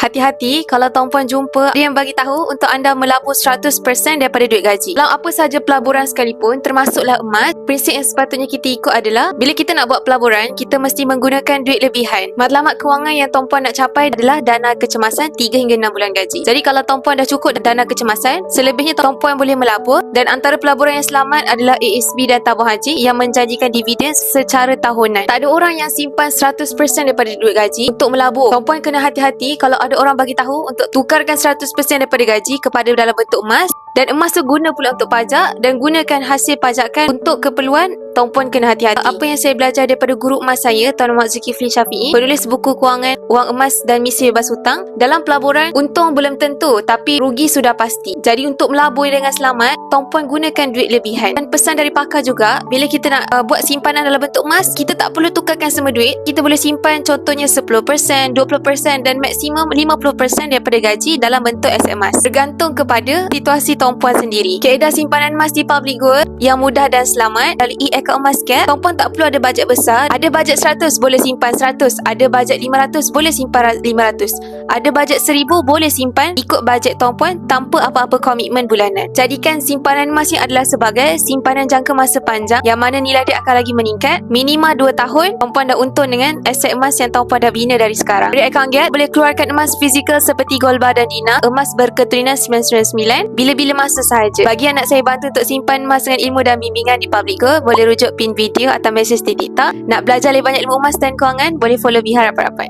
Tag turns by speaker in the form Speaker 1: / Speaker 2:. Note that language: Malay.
Speaker 1: Hati-hati kalau tuan-puan jumpa dia yang bagi tahu untuk anda melabur 100% daripada duit gaji. Dalam apa saja pelaburan sekalipun, termasuklah emas, prinsip yang sepatutnya kita ikut adalah bila kita nak buat pelaburan, kita mesti menggunakan duit lebihan. Matlamat kewangan yang tuan-puan nak capai adalah dana kecemasan 3 hingga 6 bulan gaji. Jadi kalau tuan-puan dah cukup dana kecemasan, selebihnya tuan-puan boleh melabur, dan antara pelaburan yang selamat adalah ASB dan tabung haji yang menjanjikan dividen secara tahunan. Tak ada orang yang simpan 100% daripada duit gaji untuk melabur. Tuan-puan kena hati-hati kalau ada orang bagi tahu untuk tukarkan 100% daripada gaji kepada dalam bentuk emas, dan emas tu guna pula untuk pajak, dan gunakan hasil pajakan untuk keperluan. Tuan-puan kena hati-hati. Apa yang saya belajar daripada guru emas saya, Tuan Muhammad Zulkifli Syafi'i, penulis buku kewangan wang emas dan misi bebas hutang. Dalam pelaburan, untung belum tentu, tapi rugi sudah pasti. Jadi untuk melabur dengan selamat, tuan-puan gunakan duit lebihan. Dan pesan dari pakar juga, bila kita nak buat simpanan dalam bentuk emas, kita tak perlu tukarkan semua duit. Kita boleh simpan contohnya 10%, 20% dan maksimum 50% daripada gaji dalam bentuk aset emas. Bergantung kepada situasi tuan-puan sendiri. Kaedah simpanan emas di Public Gold yang mudah dan selamat melalui akaun emas cap. Tuan-puan tak perlu ada bajet besar. Ada bajet 100 boleh simpan 100, ada bajet 500 boleh simpan 500, ada bajet 1000 boleh simpan ikut bajet tuan-puan tanpa apa-apa komitmen bulanan. Jadikan simpanan emas yang adalah sebagai simpanan jangka masa panjang yang mana nilai dia akan lagi meningkat. Minima 2 tahun tuan-puan dah untung dengan aset emas yang tuan-puan dah bina dari sekarang. Dari akaun Get boleh keluarkan emas fizikal seperti gold bar dan dinar, emas berketurunan 999 bila-bila masa sahaja. Bagi yang nak saya bantu untuk simpan emas dengan ilmu dan bimbingan di Public Gold, boleh rujuk pin video atau mesej di TikTok. Nak belajar lebih banyak ilmu emas dan kewangan, boleh follow Bihar rapat-rapat.